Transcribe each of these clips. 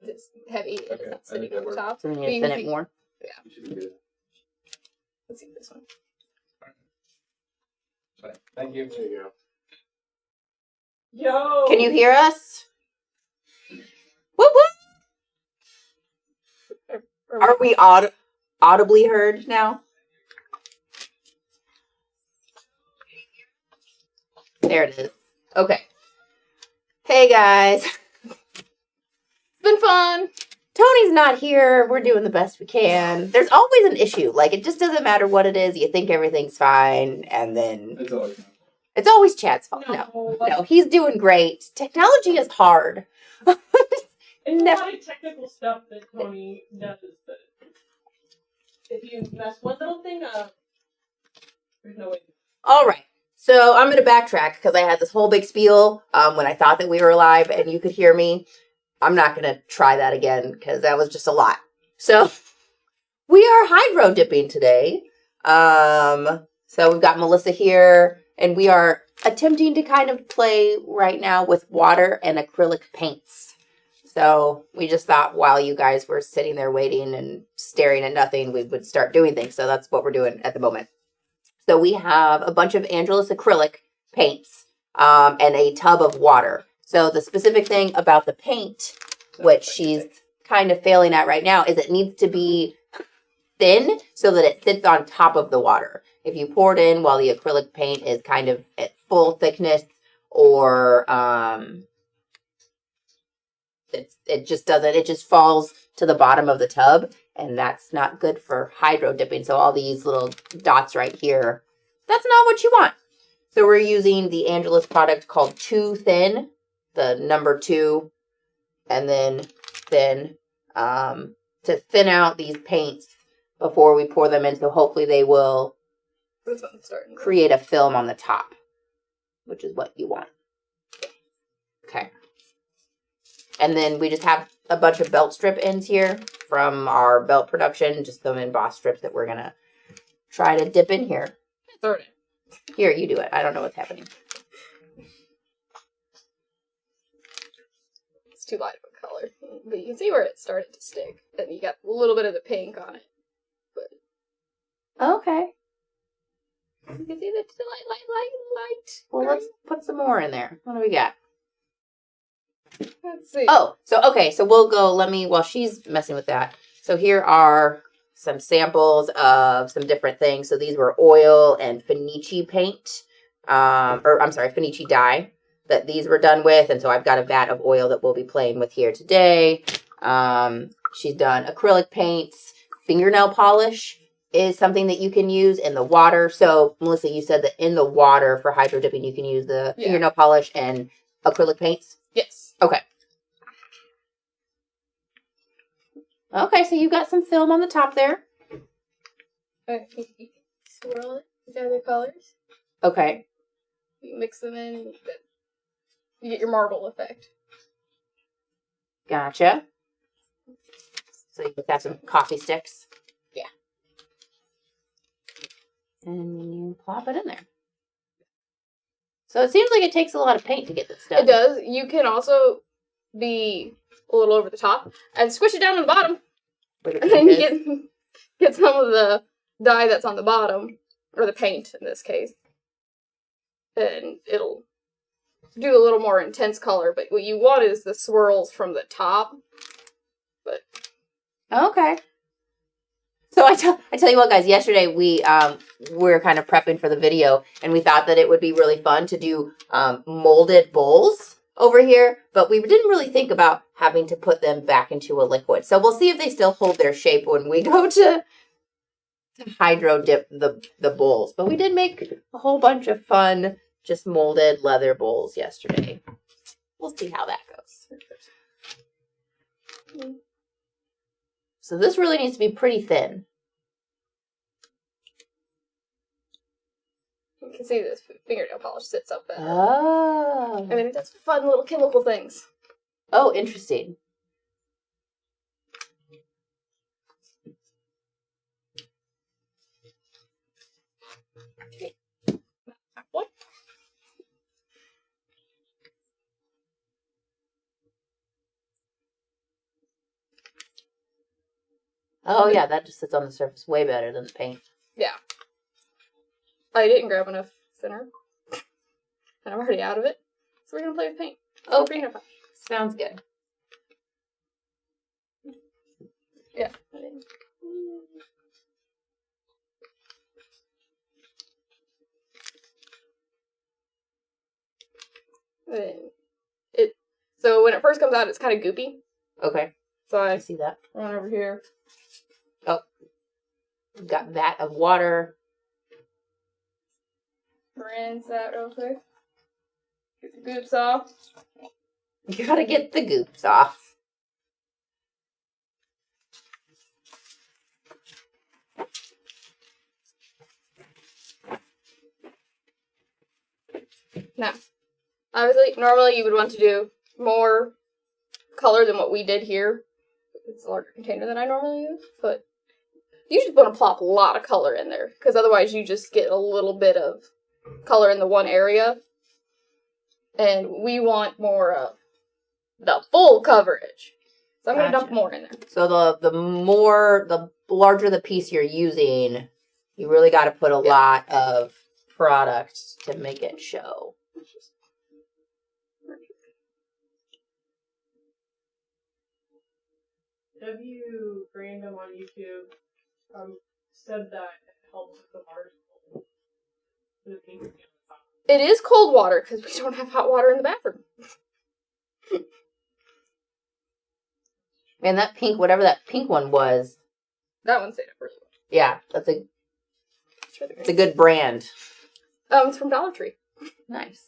It's heavy. Okay. It's not sitting on the top. So we need to thin it more. Yeah. Let's see this one. Thank you. There you go. Yo! Can you hear us? Whoop whoop! Are we audibly heard now? There it is. Okay. Hey guys. It's been fun. Tony's not here. We're doing the best we can. There's always an issue. Like, it just doesn't matter what it is. You think everything's fine, and then it's always Chad's fault. No, he's doing great. Technology is hard. It's a lot of technical stuff that Tony does, but if you mess one little thing up, there's no way. All right. So I'm going to backtrack because I had this whole big spiel when I thought that we were live and you could hear me. I'm not going to try that again because that was just a lot. So we are hydro dipping today. So we've got Melissa here and we are attempting to kind of play right now with water and acrylic paints. So we just thought while you guys were sitting there waiting and staring at nothing, we would start doing things. So that's what we're doing at the moment. So we have a bunch of Angelus acrylic paints and a tub of water. So the specific thing about the paint, which she's kind of failing at right now, is it needs to be thin so that it sits on top of the water. If you pour it in while the acrylic paint is kind of at full thickness or it just doesn't, it just falls to the bottom of the tub. And that's not good for hydro dipping. So all these little dots right here, that's not what you want. So we're using the Angelus product called Too Thin, the number 2, and then thin, to thin out these paints before we pour them in. So hopefully they will create a film on the top, which is what you want. Okay. And then we just have a bunch of belt strip ends here from our belt production, just some embossed strips that we're going to try to dip in here. Here, you do it. I don't know what's happening. It's too light of a color. But you can see where it started to stick. And you got a little bit of the pink on it. But okay. You can see the light. Well, let's put some more in there. What do we got? Let's see. Oh, so, okay. So we'll go, while she's messing with that. So here are some samples of some different things. So these were oil and Finichi paint, Finichi dye that these were done with. And so I've got a vat of oil that we'll be playing with here today. She's done acrylic paints. Fingernail polish is something that you can use in the water. So Melissa, you said that in the water for hydro dipping, you can use the fingernail polish and acrylic paints? Yes. Okay. Okay, so you've got some film on the top there. Okay, swirl it with the other colors. Okay. You mix them in, you get your marble effect. Gotcha. So you've got some coffee sticks. Yeah. And then you plop it in there. So it seems like it takes a lot of paint to get this done. It does. You can also be a little over the top and squish it down on the bottom. And then you get some of the dye that's on the bottom, or the paint in this case. And it'll do a little more intense color, but what you want is the swirls from the top. But okay. So I tell you what, guys, yesterday we were kind of prepping for the video, and we thought that it would be really fun to do molded bowls over here, but we didn't really think about having to put them back into a liquid. So we'll see if they still hold their shape when we go to hydro dip the bowls. But we did make a whole bunch of fun, just molded leather bowls yesterday. We'll see how that goes. So this really needs to be pretty thin. you can see this fingernail polish sits up better. Oh. And then it does fun little chemical things. Oh, interesting. What? Oh, yeah, that just sits on the surface way better than the paint. Yeah. I didn't grab enough thinner. And I'm already out of it. So we're going to play with paint. Okay. Sounds good. Yeah. So when it first comes out, it's kind of goopy. Okay. So I I see that. run over here. Oh. We've got vat of water. Rinse that real quick. Get the goops off. You gotta get the goops off. Now, obviously, normally you would want to do more color than what we did here. It's a larger container than I normally use, but you just want to plop a lot of color in there, because otherwise you just get a little bit of color in the one area, and we want more of the full coverage. So I'm going to dump more in there. So the larger the piece you're using, you really got to put a lot of product to make it show. Have you random on YouTube said that it helps with the water? It is cold water because we don't have hot water in the bathroom. Man, that pink, whatever that pink one was. That one stayed up really well. Yeah, it's a good brand. It's from Dollar Tree. Nice.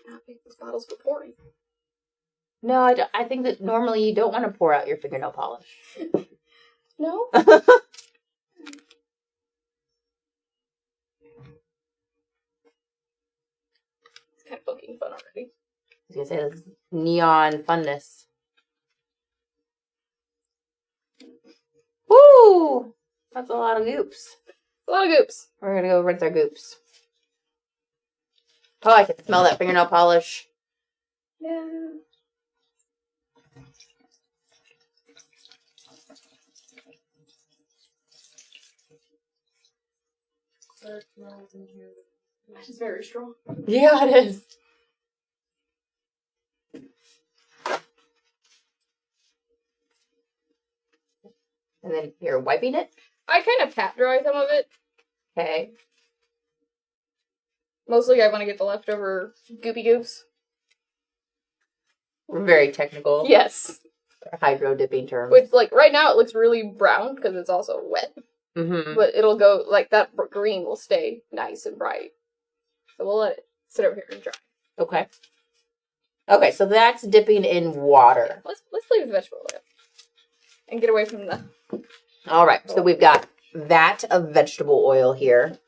Not make these bottles for pouring. No, I think that normally you don't want to pour out your fingernail polish. No? I It's kind of fucking fun already. was going to say, this neon funness. Woo! That's a lot of goops. A lot of goops. We're going to go rinse our goops. Oh, I can smell that fingernail polish. Yeah. It's very strong. Yeah, it is. And then you're wiping it? I kind of pat dry some of it. Okay. Mostly I want to get the leftover goopy goops. We're very technical. Yes. Hydro dipping terms. Which, like, right now it looks really brown because it's also wet. Mm-hmm. But it'll go, like, that green will stay nice and bright. So we'll let it sit over here and dry. Okay. Okay, so that's dipping in water. Let's play with vegetable oil. And get away from the... All right, so we've got vat of vegetable oil here.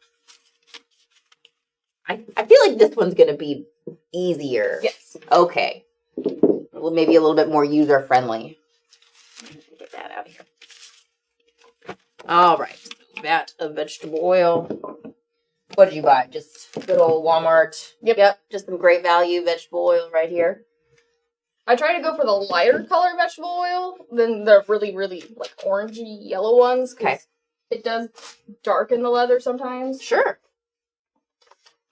I feel like this one's going to be easier. Yes. Okay. Well, maybe a little bit more user-friendly. Get that out of here. All right. Vat of vegetable oil. What did you buy? Just good old Walmart. Yep. Just some great value vegetable oil right here. I try to go for the lighter color vegetable oil than the really, really, like, orangey yellow ones. Okay. It does darken the leather sometimes. Sure.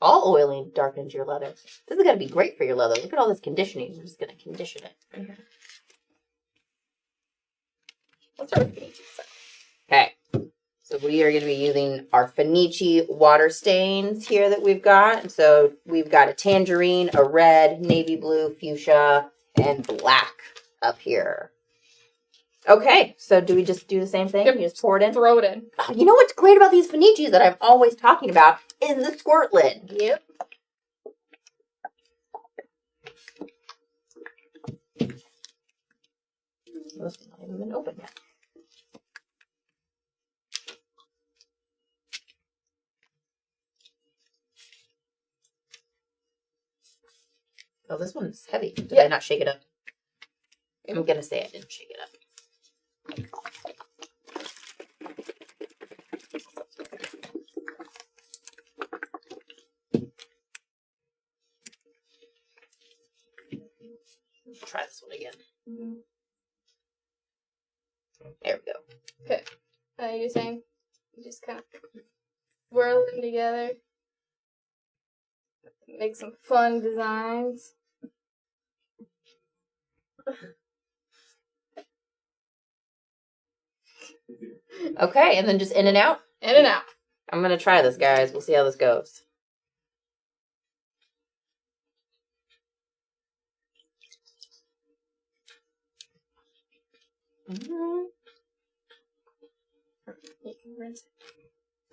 All oiling darkens your leather. This is going to be great for your leather. Look at all this conditioning. I'm just going to condition it. Mm-hmm. Let's start with Fenici. Okay. So we are going to be using our Fenici water stains here that we've got. And so we've got a tangerine, a red, navy blue, fuchsia, and black up here. Okay, so do we just do the same thing? Yep. You just pour it in? Throw it in. Oh, you know what's great about these Fenicis that I'm always talking about is the squirt lid. Yep. This one's not even been opened yet. Oh, this one's heavy. Did I not shake it up? I'm going to say I didn't shake it up. There we go. You're saying you just kind of swirl them together. Make some fun designs. Okay, and then just in and out. In and out. I'm gonna try this, guys. We'll see how this goes. You can rinse it.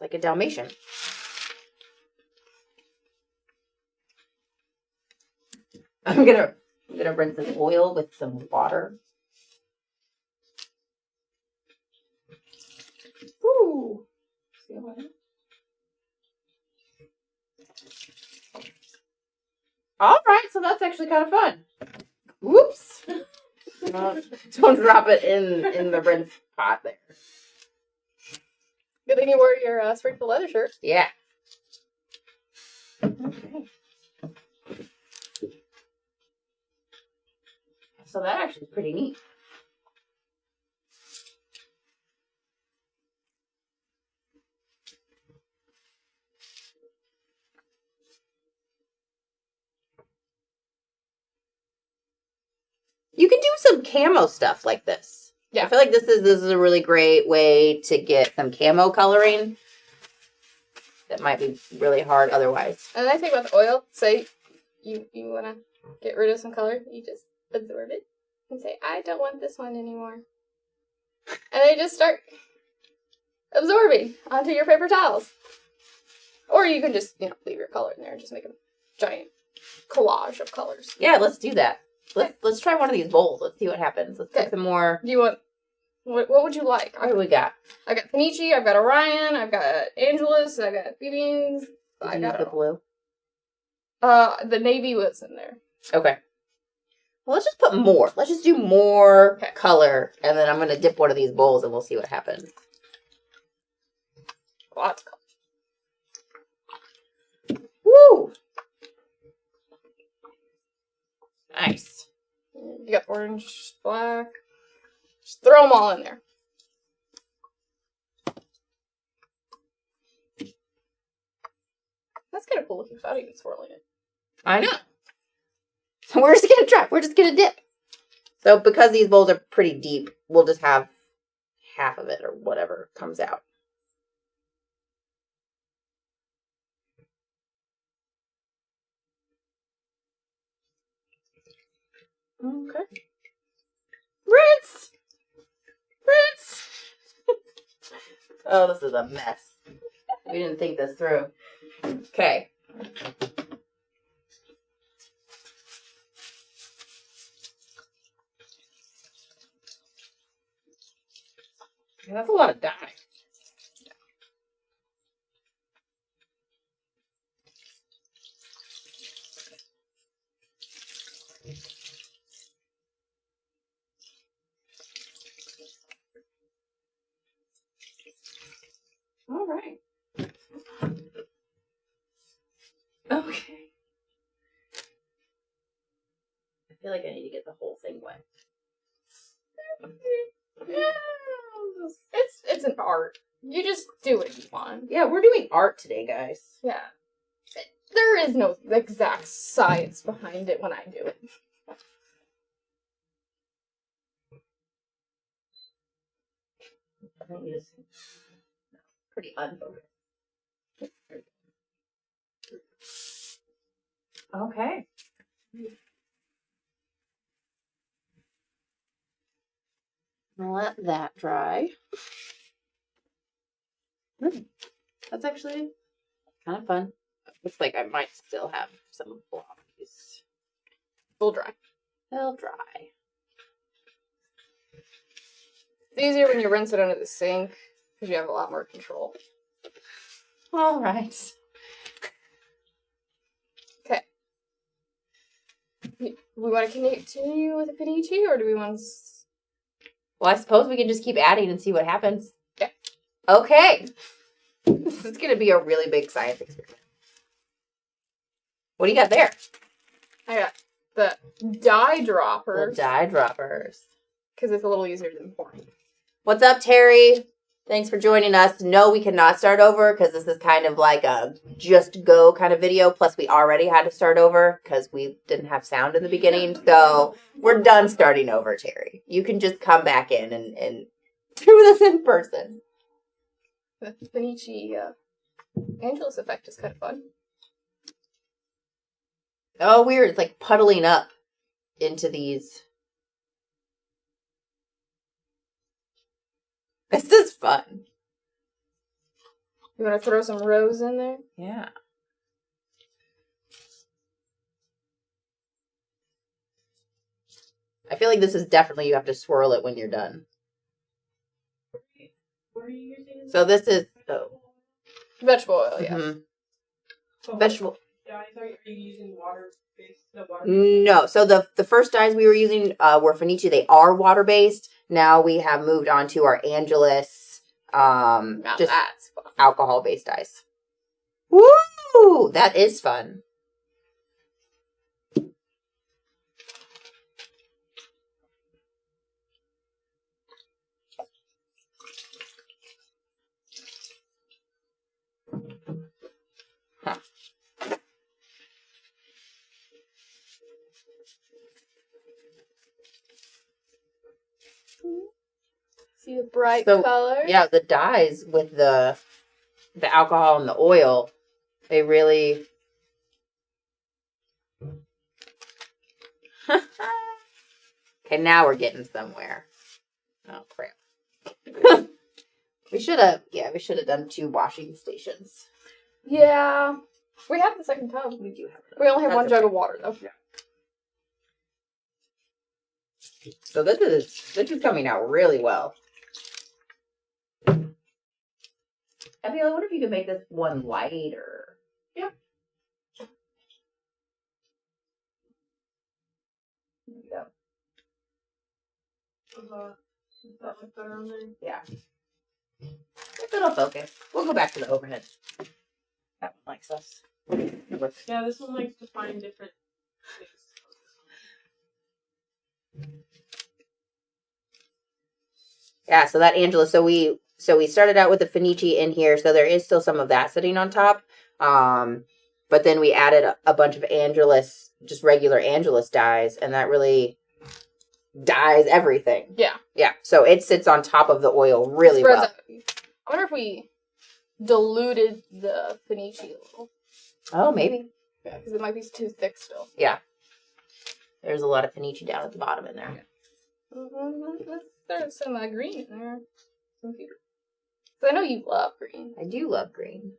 Like a Dalmatian. I'm gonna rinse this oil with some water. Woo! All right, so that's actually kind of fun. Whoops! Don't drop it in the rinse pot there. Good thing you wore your sprinkled leather shirt. Yeah. Okay. So that actually is pretty neat. You can do some camo stuff like this. Yeah. I feel like this is a really great way to get some camo coloring. That might be really hard otherwise. And the nice thing about the oil, say you want to get rid of some color, you just absorb it and say, I don't want this one anymore. And they just start absorbing onto your paper towels. Or you can just, leave your color in there and just make a giant collage of colors. Yeah, let's do that. Let's try one of these bowls. Let's see what happens. Let's get some more. Do you want, what would you like? What do we got? I got Panichi, I've got Orion, I've got Angelus, I got Beans. I got the blue. The navy was in there. Okay. Well, let's just put more. Let's just do more color, and then I'm going to dip one of these bowls, and we'll see what happens. Lots of color. Woo! Nice. You got orange, black. Just throw them all in there. That's kind of cool looking without even swirling it. I know. So we're just going to try. We're just going to dip. So because these bowls are pretty deep, we'll just have half of it or whatever comes out. Okay. Rinse! Rinse! Oh, this is a mess. We didn't think this through. Okay. Yeah, that's a lot of dye. All right. Okay. I feel like I need to get the whole thing wet. It's an art. You just do what you want. Yeah, we're doing art today, guys. Yeah. There is no exact science behind it when I do it. I think it's pretty unfocused. Okay. Let that dry. That's actually kind of fun. Looks like I might still have some blobbies. Full dry. They'll dry. It's easier when you rinse it under the sink because you have a lot more control. All right. Okay. We want to continue with the Panichi, or do we want to... Well, I suppose we can just keep adding and see what happens. Yeah. Okay. This is going to be a really big science experiment. What do you got there? I got the dye dropper. The dye droppers. Because it's a little easier than pouring. What's up, Terry? Thanks for joining us. No, we cannot start over because this is kind of like a just go kind of video. Plus, we already had to start over because we didn't have sound in the beginning. So we're done starting over, Terry. You can just come back in and do this in person. The Fenici Angelus effect is kind of fun. Oh, weird. It's like puddling up into these. This is fun. You want to throw some rose in there? Yeah. I feel like this is definitely, you have to swirl it when you're done. What are you using? So this is, Vegetable oil, yeah. So vegetable. dyes are you using water-based? The water. No. So the first dyes we were using were Fenici. They are water-based. Now we have moved on to our Angelus, Now just that's fun. alcohol-based dyes. Woo! That is fun. Huh. See the bright So, color? Yeah, the dyes with the alcohol and the oil, they really. Okay, now we're getting somewhere. Oh crap. we should have done 2 washing stations. Yeah. We have the second tub. We do have that. We only have That's one jug okay. of water, though. So this is coming out really well. Abby, I wonder if you could make this one lighter. Yeah. There you go. Is that look better on there? Yeah. If it'll focus. We'll go back to the overhead. That one likes us. Yeah, this one likes to find different things. Yeah, so that Angela, so we started out with the Fenici in here, so there is still some of that sitting on top. But then we added a bunch of Angelus, just regular Angelus dyes, and that really dyes everything. Yeah. Yeah, so it sits on top of the oil really Spreads well. out. I wonder if we diluted the Fenici a little. Oh, maybe. Yeah, because it might be too thick still. Yeah. There's a lot of Fenici down at the bottom in there. There's some green in there. Some Peter. So I know you love green. I do love green.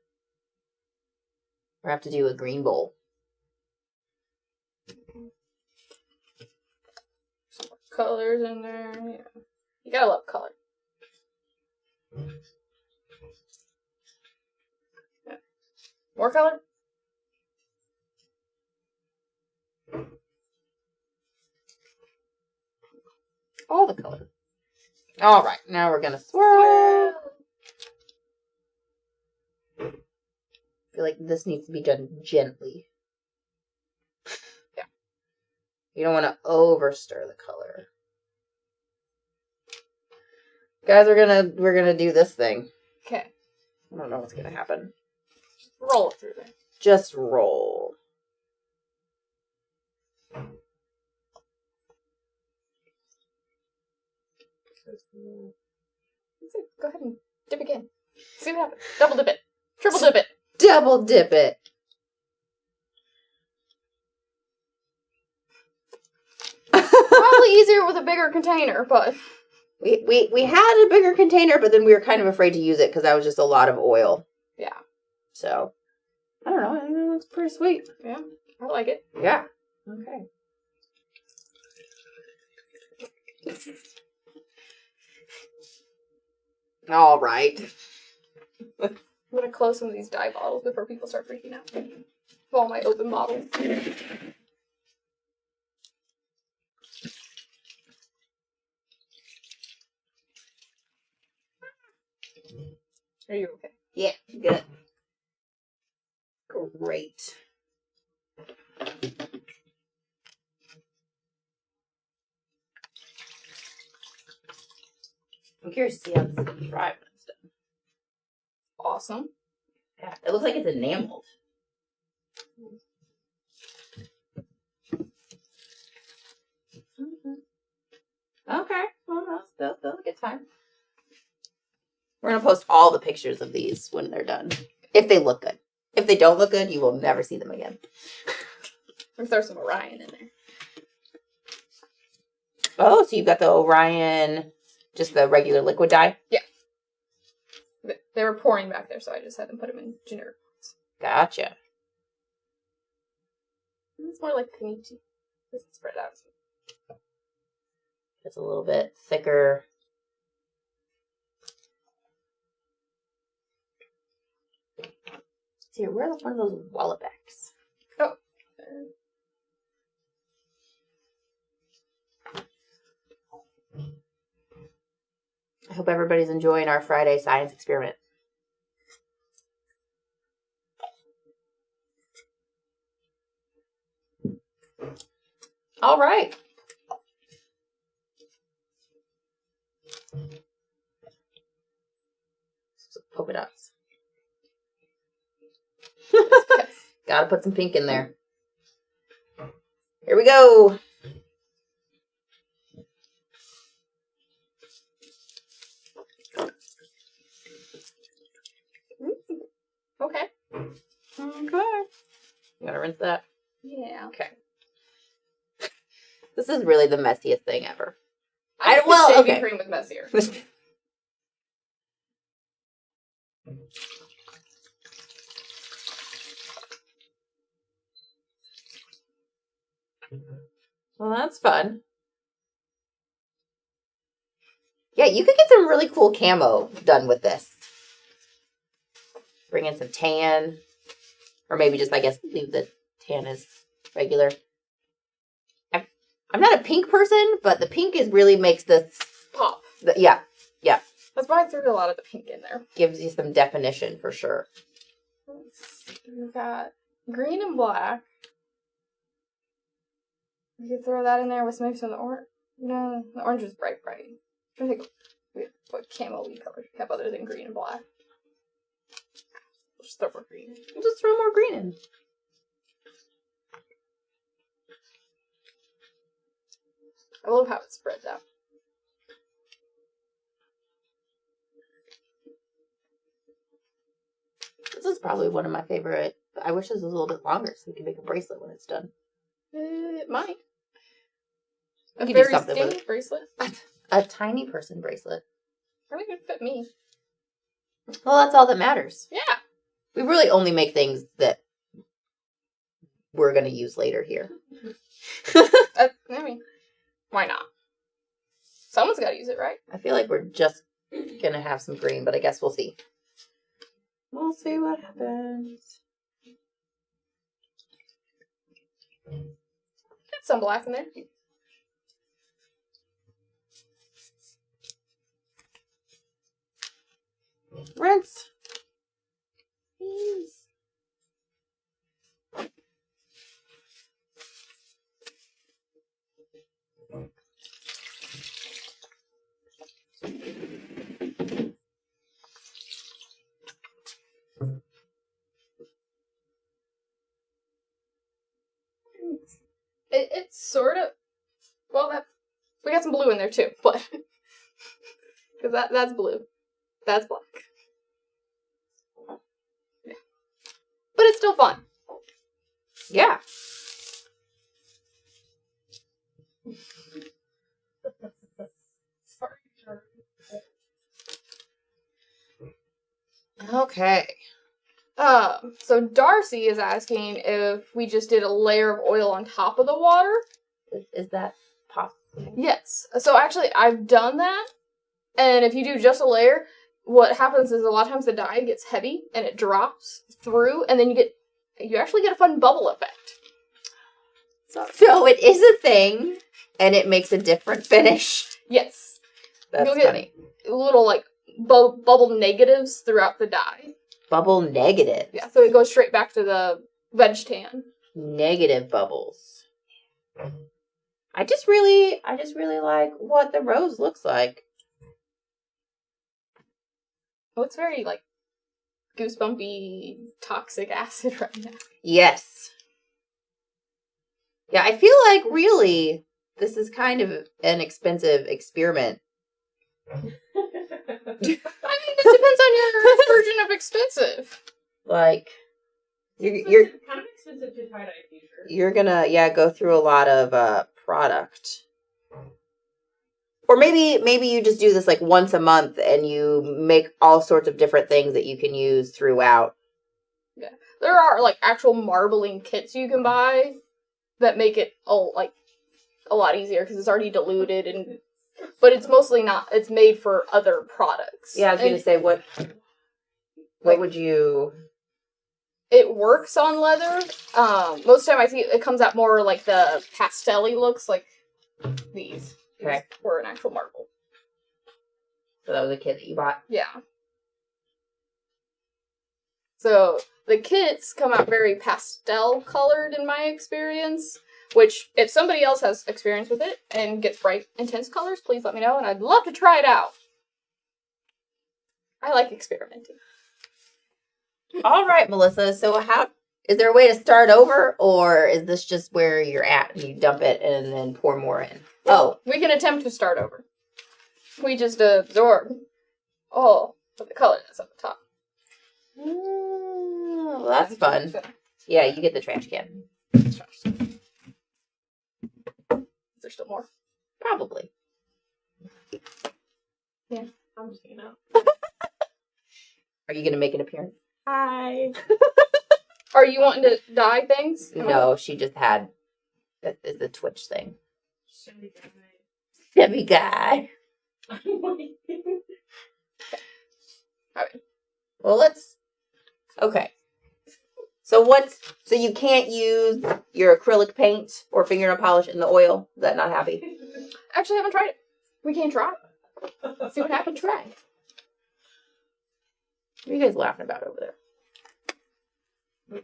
We'll have to do a green bowl. Some more colors in there. Yeah. You gotta love color. Yeah. More color? All the color. All right, now we're gonna swirl. I feel like this needs to be done gently. Yeah. You don't want to overstir the color. Guys, we're gonna do this thing. Okay. I don't know what's gonna happen. Roll it through there. Just roll. Go ahead and dip again. See what happens. Double dip it. Triple dip it. Double dip it. Probably easier with a bigger container, but We had a bigger container, but then we were kind of afraid to use it because that was just a lot of oil. yeah. So I don't know. I know it's pretty sweet. Yeah. I like it. Yeah. Okay. All right. I'm gonna close some of these dye bottles before people start freaking out. All my open bottles. Are you okay? Yeah, good. Great. I'm curious to see how this is going to dry when it's done. Awesome. Yeah, it looks like it's enameled. Okay, well, that's a good time. We're going to post all the pictures of these when they're done. If they look good. If they don't look good, you will never see them again. We'll throw some Orion in there. Oh, so you've got the Orion, just the regular liquid dye? Yeah. They were pouring back there, so I just had them put them in generic ones. Gotcha. It's more like Kenichi. Just spread out. It's a little bit thicker. Here, where's one of those Wallabecks? Oh. I hope everybody's enjoying our Friday science experiment. All right. Polka dots. Gotta put some pink in there. Here we go. Okay. Okay. You gotta rinse that. Yeah. Okay. This is really the messiest thing ever. I think well, shaving okay. cream was messier. Well, that's fun. Yeah, you could get some really cool camo done with this. Bring in some tan. Or maybe just, I guess, leave the tan as regular. I'm not a pink person, but the pink really makes this... Pop. Yeah. That's why I threw a lot of the pink in there. Gives you some definition for sure. We've got green and black. You could throw that in there with maybe some of the orange. No, the orange is bright. I'm trying to think what camo we colors we have other than green and black. We'll just throw more green in. We'll just throw more green in. I love how it spreads out. This is probably one of my favorite. I wish this was a little bit longer so we can make a bracelet when it's done. It might. We A could do very something with skinny it. bracelet. A tiny person bracelet. I think it'd fit me. Well, that's all that matters. Yeah. We really only make things that we're going to use later here. I mean, why not? Someone's got to use it, right? I feel like we're just going to have some green, but I guess we'll see. We'll see what happens. Get some black in there. Rinse. Please. It's sort of, well, that we got some blue in there too, but because that's blue, that's black. Yeah. But it's still fun. Yeah. Okay. So Darcy is asking if we just did a layer of oil on top of the water. Is that possible? Yes. So actually, I've done that, and if you do just a layer, what happens is a lot of times the dye gets heavy and it drops through, and then you actually get a fun bubble effect. So it is a thing, and it makes a different finish. Yes. That's You'll get funny. little like bubble negatives throughout the dye. Bubble negative. Yeah, so it goes straight back to the veg-tan. Negative bubbles. I just really like what the rose looks like. Well, it's very, like, goosebumpy toxic acid right now. Yes. Yeah, I feel like really this is kind of an expensive experiment. I mean, it depends on your version of expensive. Like, you're kind of expensive to tie-dye t-shirts. you're gonna go through a lot of product. Or maybe you just do this like once a month and you make all sorts of different things that you can use throughout. Yeah. There are, like, actual marbling kits you can buy that make it, a lot easier because it's already diluted but it's mostly not, it's made for other products. Yeah, I was going to say, what would you... It works on leather. Most of the time I see it comes out more like the pastel-y looks, like these. Okay. Or an actual marble. So that was a kit that you bought? Yeah. So the kits come out very pastel colored in my experience, which if somebody else has experience with it and gets bright, intense colors, please let me know and I'd love to try it out. I like experimenting. All right, Melissa. So is there a way to start over or is this just where you're at and you dump it and then pour more in? Well, we can attempt to start over. We just absorb all of the color that's on the top. Well, that's fun. Yeah, you get the trash can. Is there still more? Probably. Yeah. I'm just hanging out. Are you going to make an appearance? Hi. Are you wanting to dye things? No, she just had the Twitch thing. Chevy guy. Chevy guy. I'm waiting. Alright. Well, okay. So you can't use your acrylic paint or fingernail polish in the oil? Is that not happy? Actually, I haven't tried it. We can try. See what happens. Try. What are you guys laughing about over there?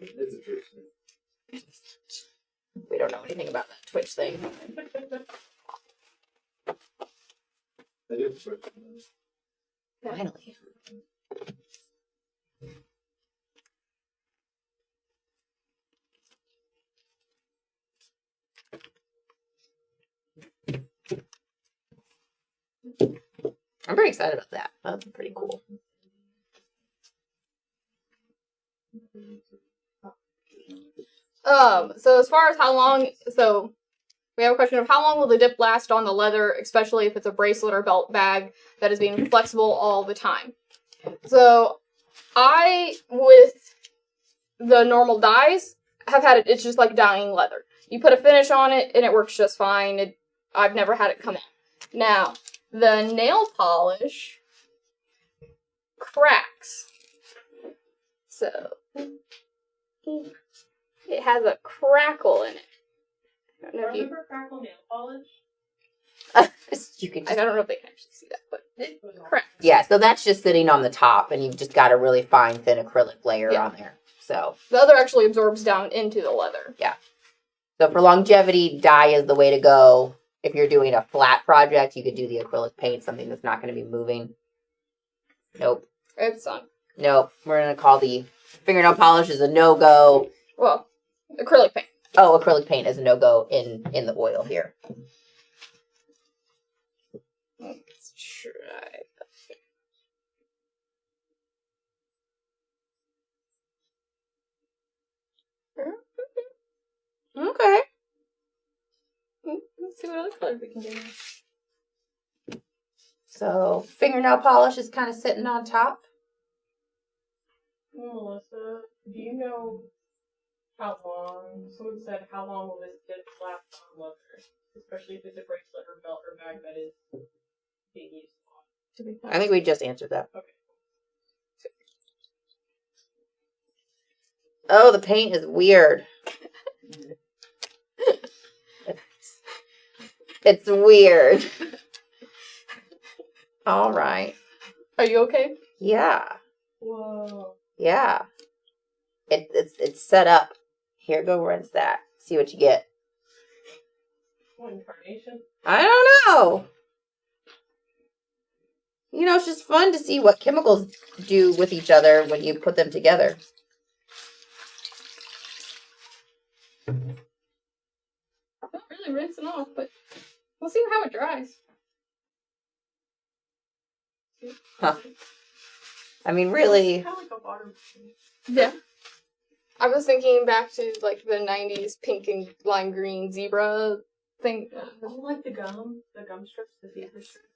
It's a truth. We don't know anything about that Twitch thing. I do switch. Finally. I'm very excited about that. That's pretty cool. So as far as how long, we have a question of how long will the dip last on the leather, especially if it's a bracelet or belt bag that is being flexible all the time. So with the normal dyes, have had it's just like dyeing leather. You put a finish on it and it works just fine. I've never had it come out. Now, the nail polish cracks. So, it has a crackle in it. I don't know if Remember crackle nail polish? You can I don't know if they can actually see that, but it cracks. yeah, so that's just sitting on the top, and you've just got a really fine, thin acrylic layer Yeah. on there. So The other actually absorbs down into the leather. So for longevity, dye is the way to go. If you're doing a flat project, you could do the acrylic paint, something that's not going to be moving. Nope. It's on. Nope. We're going to call the fingernail polish is a no-go. Well, acrylic paint. Oh, acrylic paint is a no-go in the oil here. Let's try. Okay. Let's see what other colors we can do. So fingernail polish is kind of sitting on top. Melissa, do you know how long? Someone said, how long will this dip last on leather? Especially if it's a bracelet or belt or bag that is being used a lot. I think we just answered that. Okay. Oh, the paint is weird. It's weird. All right. Are you okay? Yeah. Whoa. Yeah. It's set up. Here, go rinse that. See what you get. What incarnation? I don't know. you know, it's just fun to see what chemicals do with each other when you put them together. Not really rinsing off, but we'll see how it dries. Huh. I mean, really. It's kind of like a water machine. Yeah. I was thinking back to like the 90s pink and lime green zebra thing. Oh, like the gum strips, the zebra strips.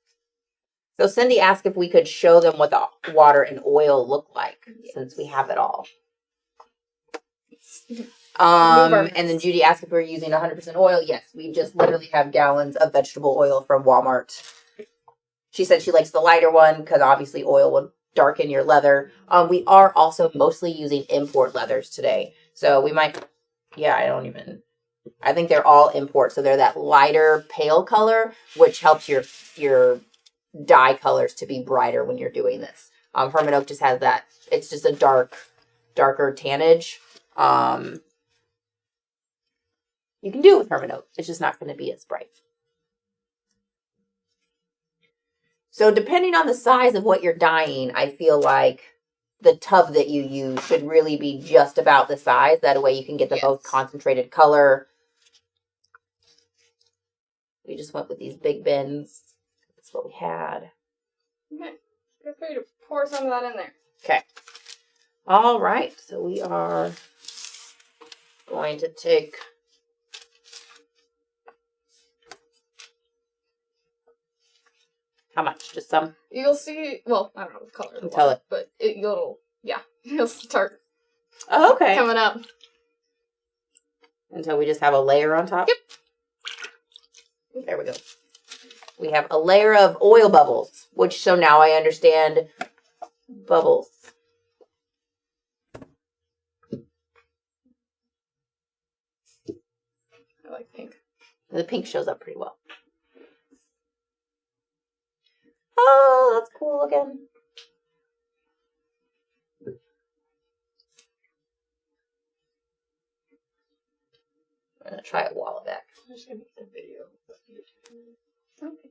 So Cindy asked if we could show them what the water and oil look like, since we have it all. And then Judy asked if we were using 100% oil. Yes, we just literally have gallons of vegetable oil from Walmart. She said she likes the lighter one because obviously oil would darken your leather. We are also mostly using import leathers today. So we might, I think they're all import. So they're that lighter pale color, which helps your dye colors to be brighter when you're doing this. Hermit Oak just has that. It's just a darker tannage. You can do it with Hermit Oak. It's just not going to be as bright. So depending on the size of what you're dyeing, I feel like the tub that you use should really be just about the size. That way you can get the most concentrated color. We just went with these big bins. That's what we had. Okay. Feel free to pour some of that in there. Okay. All right. So we are going to take... How much? Just some? You'll see, well, I don't know the color of the Tell water, but you'll start okay. coming up. Until we just have a layer on top? Yep. There we go. We have a layer of oil bubbles, so now I understand bubbles. I like pink. The pink shows up pretty well. Oh, that's cool again. I'm going to try it while back. I'm just gonna make the video. Okay.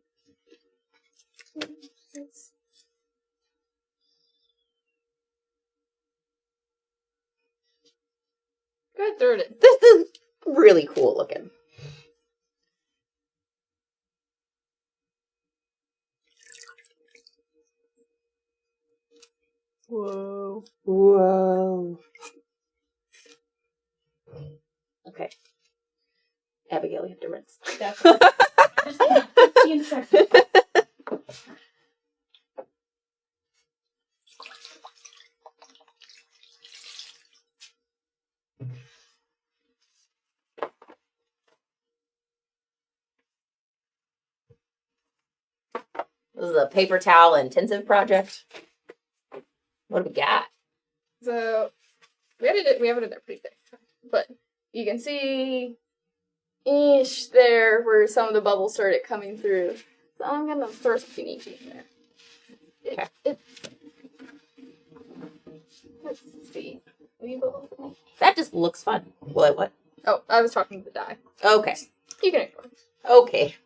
Go ahead, throw it in. This is really cool looking. Whoa. Whoa. Okay. Abigail, you have to rinse. Definitely. Just like 15 seconds. This is a paper towel intensive project. What do we got? So we have it in there pretty thick, but you can see ish there where some of the bubbles started coming through. So I'm gonna throw some Finichi in there. Okay. Let's see. Any bubbles? That just looks fun. What? Oh, I was talking to the dye. Okay. You can ignore it. Okay.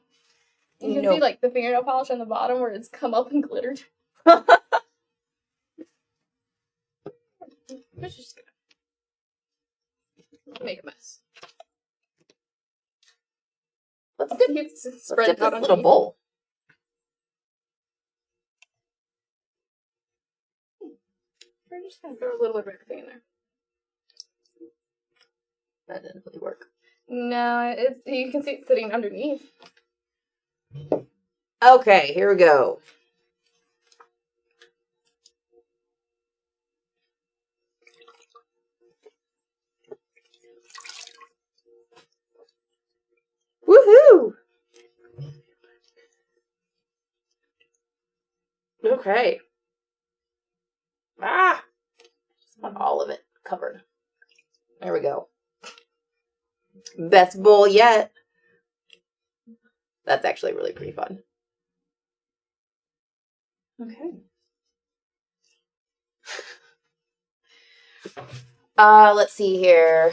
You can see like the fingernail polish on the bottom where it's come up and glittered. It's just gonna make a mess. Let's Spread dip it this out little underneath. bowl. We're just gonna throw a little bit of everything in there. That didn't really work. No, you can see it sitting underneath. Okay, here we go. Woohoo! Okay. Just want all of it covered. There we go. Best bowl yet. That's actually really pretty fun. Okay. Let's see here.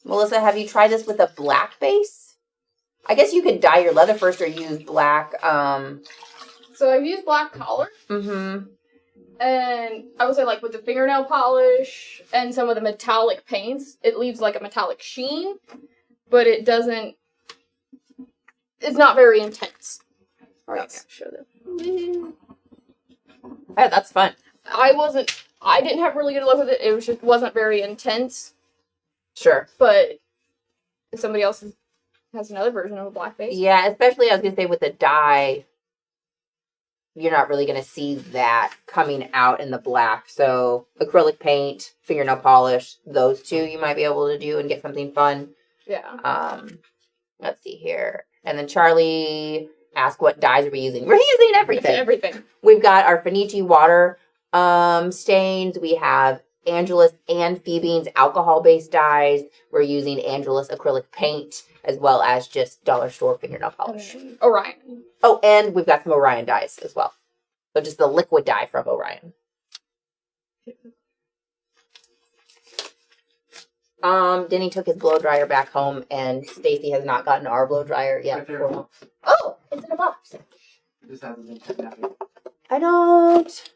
Melissa, have you tried this with a black base? I guess you could dye your leather first or use black So I've used black color. Mm-hmm. And I would say, like, with the fingernail polish and some of the metallic paints, it leaves, like, a metallic sheen, but it doesn't... It's not very intense. Alright, Okay. show them. Yeah, that's fun. I didn't have really good luck with it. It was just wasn't very intense, Sure. but if somebody else has another version of a black base. Yeah, especially, I was going to say, with the dye, you're not really going to see that coming out in the black. So acrylic paint, fingernail polish, those two you might be able to do and get something fun. Yeah. Let's see here. And then Charlie asked what dyes are we using. We're using everything. Everything. We've got our Fenici water stains. We have Angelus and Phoebene's alcohol-based dyes. We're using Angelus acrylic paint, as well as just dollar store fingernail polish. Orion. Oh, and we've got some Orion dyes as well. So just the liquid dye from Orion. Denny took his blow dryer back home, and Stacy has not gotten our blow dryer yet. Right there. Oh, it's in a box. This hasn't been taken out yet. I don't.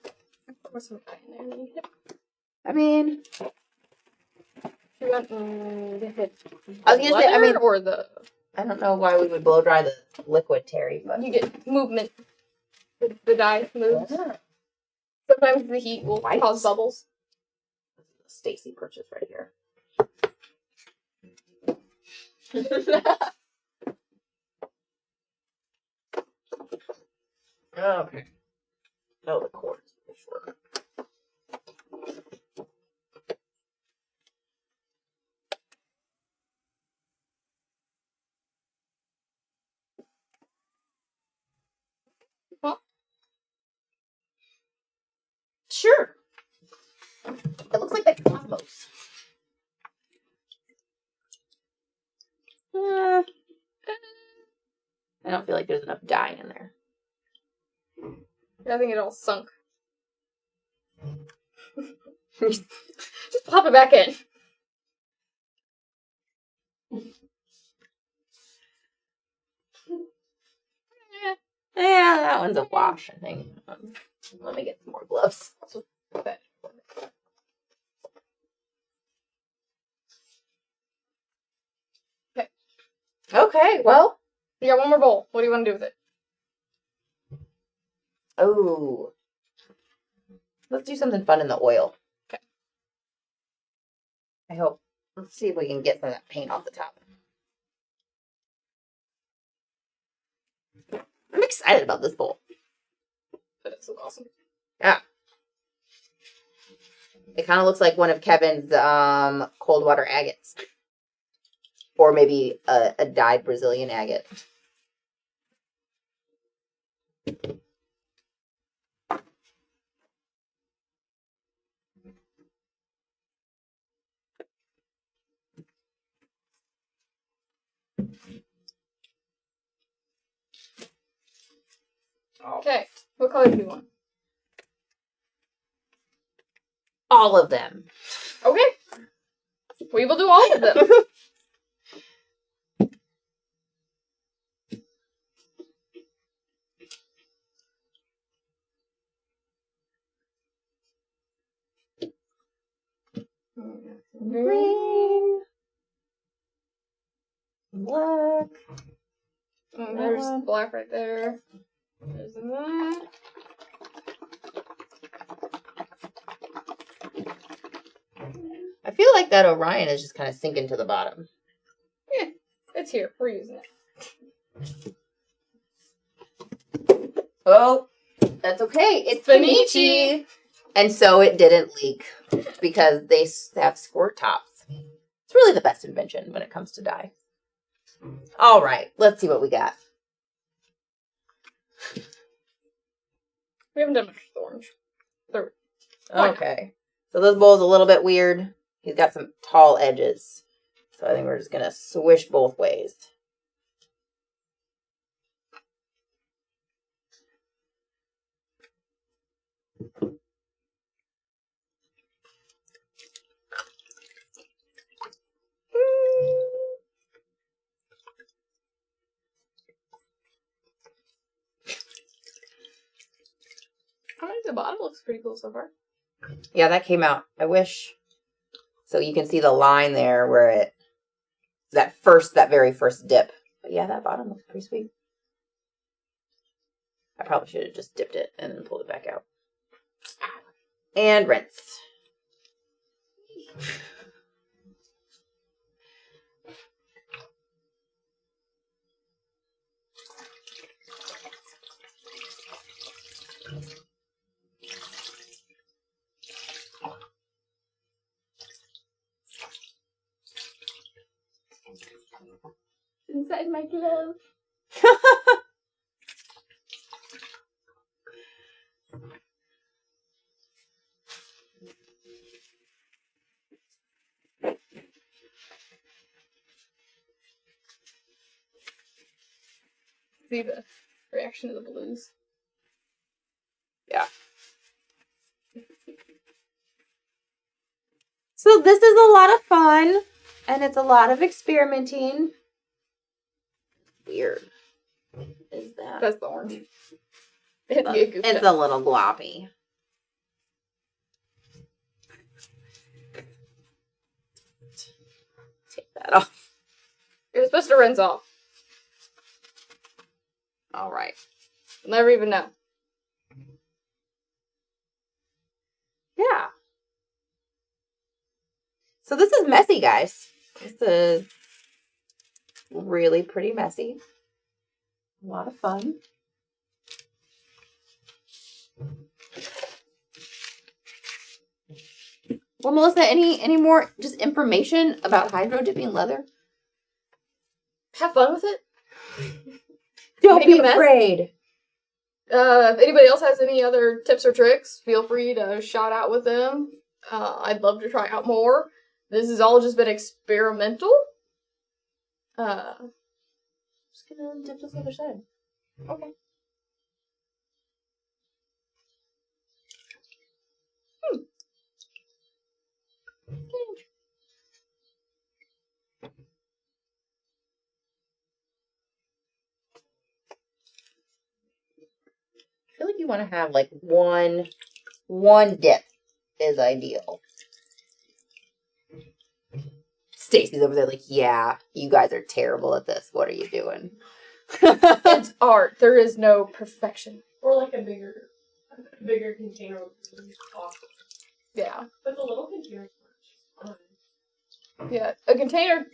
What's some guy in there? I mean, You want I was gonna say, I mean, or the I don't know why we would blow dry the liquid, Terry, but you get movement. The dye moves. Yeah. Sometimes the heat will White. cause bubbles. Stacy purchased right here. Okay. Oh, the cord is pretty short. Well. Sure. It looks like the cosmos. I don't feel like there's enough dye in there. I think it all sunk. Just pop it back in. Yeah, that one's a wash, I think. Let me get some more gloves. Okay. Okay, well. You got one more bowl. What do you want to do with it? Oh. Let's do something fun in the oil. Okay. I hope. Let's see if we can get some of that paint off the top. I'm excited about this bowl. That's so awesome. Yeah. It kind of looks like one of Kevin's cold water agates. Or maybe a dyed Brazilian agate. Okay. What color do you want? All of them. Okay. We will do all of them. Green. Black. There's one. black right there. There's that. I feel like that Orion is just kind of sinking to the bottom. Yeah, it's here. We're using it. Oh, that's okay. It's Fenici. And so it didn't leak because they have squirt tops. It's really the best invention when it comes to dye. All right, let's see what we got. We haven't done much with orange. Why not? Okay. So this bowl's a little bit weird. He's got some tall edges. So I think we're just going to swish both ways. I think the bottom looks pretty cool so far. Yeah, that came out. I wish. So you can see the line there where that very first dip. But yeah, that bottom looks pretty sweet. I probably should have just dipped it and then pulled it back out. And rinse. Inside my glove. See the reaction of the balloons. Yeah. So this is a lot of fun, and it's a lot of experimenting. Weird. What is that? That's the orange. It's a little gloppy. Take that off. You're supposed to rinse off. All right. You'll never even know. Yeah. So this is messy, guys. This is really pretty messy. A lot of fun. Well, Melissa, any more just information about hydro dipping leather? Have fun with it. Don't Make be a mess. afraid. If anybody else has any other tips or tricks, feel free to shout out with them. I'd love to try out more. This has all just been experimental. Just gonna dip this other side. Okay. I feel like you want to have like one dip is ideal. Stacy's over there like, yeah, you guys are terrible at this. What are you doing? It's art. There is no perfection. Or like a bigger container would be awesome. Yeah. But the little containers are just fun. Yeah. A container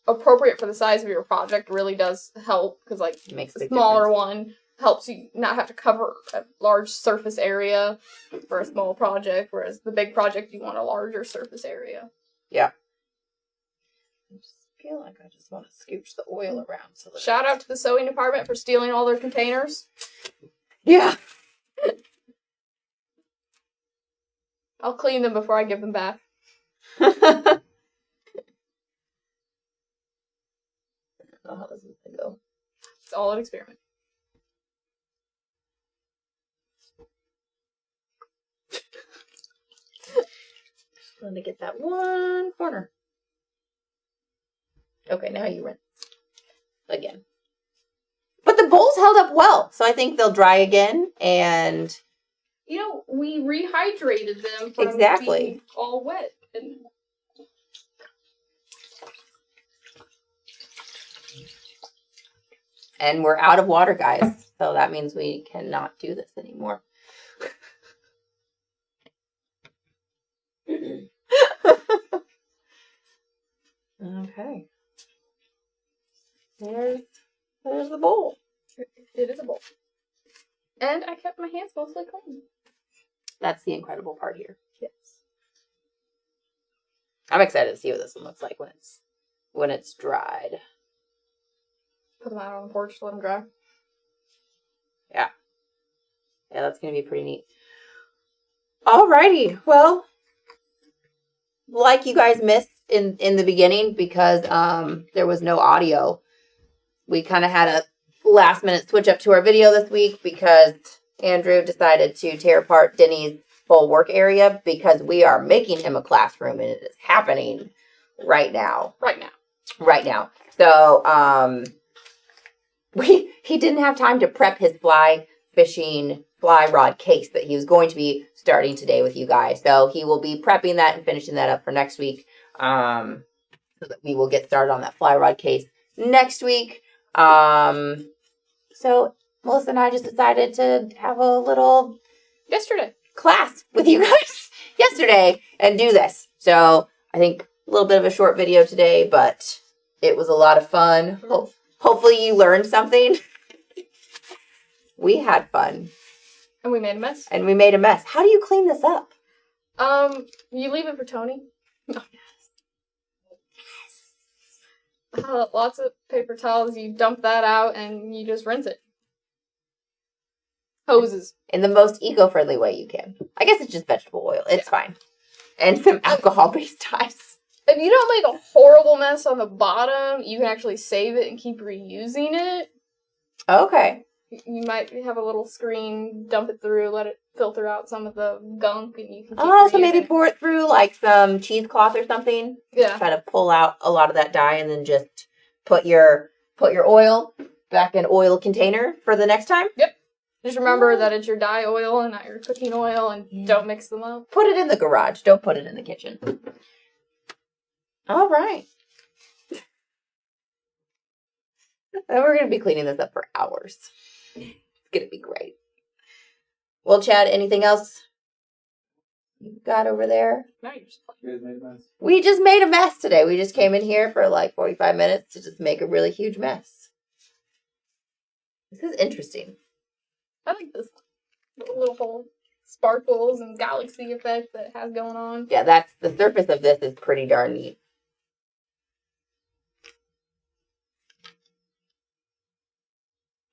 appropriate for the size of your project really does help, because like It makes a the big smaller difference. one helps you not have to cover a large surface area for a small project, whereas the big project you want a larger surface area. Yeah. I just feel like I just want to scooch the oil around. So that Shout out to the sewing department for stealing all their containers. Yeah. I'll clean them before I give them back. I don't know how this is going to go. It's all an experiment. I'm going to get that one corner. Okay, now you rinse. Again. But the bowls held up well, so I think they'll dry again, and You know, we rehydrated them from Exactly. being all wet. and we're out of water, guys. So that means we cannot do this anymore. Okay. There's the bowl. It is a bowl. And I kept my hands mostly clean. That's the incredible part here. Yes. I'm excited to see what this one looks like when it's dried. Put them out on the porch to let them dry. Yeah, that's gonna be pretty neat. Alrighty, well, like you guys missed in the beginning because there was no audio. We kind of had a last minute switch up to our video this week because Andrew decided to tear apart Denny's full work area because we are making him a classroom and it is happening right now. Right now. So he didn't have time to prep his fly fishing fly rod case that he was going to be starting today with you guys. So he will be prepping that and finishing that up for next week. So that we will get started on that fly rod case next week. So Melissa and I just decided to have a little Yesterday. class with you guys yesterday and do this. So I think a little bit of a short video today, but it was a lot of fun. Hopefully you learned something. We had fun. And we made a mess. And we made a mess. How do you clean this up? You leave it for Tony. Lots of paper towels. You dump that out and you just rinse it. Hoses. In the most eco-friendly way you can. I guess it's just vegetable oil. It's fine. And some alcohol-based dyes. If you don't make a horrible mess on the bottom, you can actually save it and keep reusing it. Okay. You might have a little screen, dump it through, let it filter out some of the gunk, and you can keep So maybe reusing. pour it through like some cheesecloth or something. Yeah. Try to pull out a lot of that dye and then just put your oil back in oil container for the next time. Yep. Just remember that it's your dye oil and not your cooking oil, and don't mix them up. Put it in the garage. Don't put it in the kitchen. All right. And we're going to be cleaning this up for hours. It's going to be great. Well, Chad, anything else you got over there? No, you're just You guys made a mess. We just made a mess today. We just came in here for like 45 minutes to just make a really huge mess. This is interesting. I like this little whole sparkles and galaxy effect that it has going on. Yeah, that's the surface of this is pretty darn neat.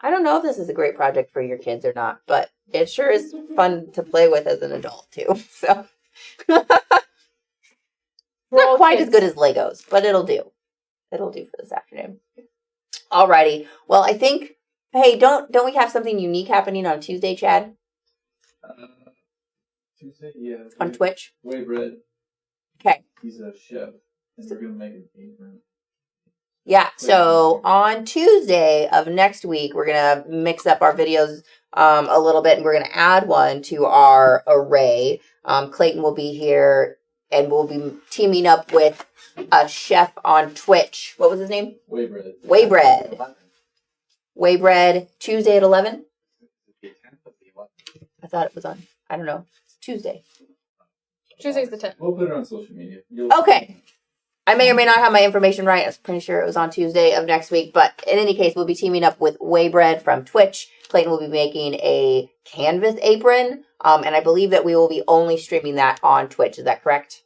I don't know if this is a great project for your kids or not, but it sure is fun to play with as an adult too. So We're not all quite kids. as good as Legos, but it'll do. It'll do for this afternoon. Alrighty. Well, I think. Hey, don't we have something unique happening on Tuesday, Chad? Tuesday? Yeah. On Twitch? Waybread. Okay. He's a chef. And we're going to make an apron. Yeah, so on Tuesday of next week, we're going to mix up our videos a little bit, and we're going to add one to our array. Clayton will be here, and we'll be teaming up with a chef on Twitch. What was his name? Waybread. Waybread. Waybread, Tuesday at 11? I thought it was on, I don't know, it's Tuesday. Tuesday's the 10th. We'll put it on social media. Okay. I may or may not have my information right. I was pretty sure it was on Tuesday of next week. But in any case, we'll be teaming up with Waybread from Twitch. Clayton will be making a canvas apron. And I believe that we will be only streaming that on Twitch. Is that correct?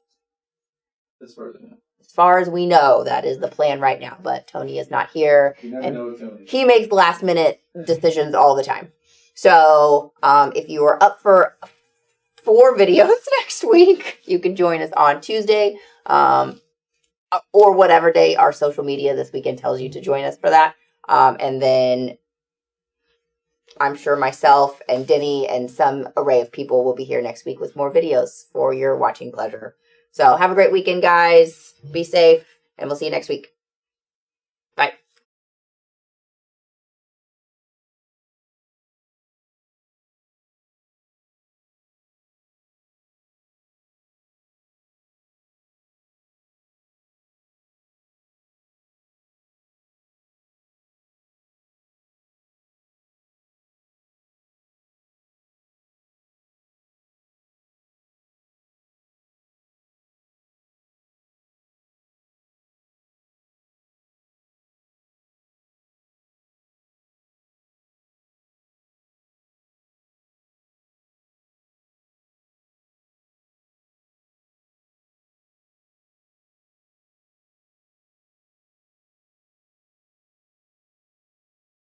As far as I know. As far as we know, that is the plan right now. But Tony is not here. You never And know what's going he makes last minute decisions all the time. So if you are up for 4 videos next week, you can join us on Tuesday. Or whatever day our social media this weekend tells you to join us for that. And then I'm sure myself and Denny and some array of people will be here next week with more videos for your watching pleasure. So have a great weekend, guys. Be safe, and we'll see you next week.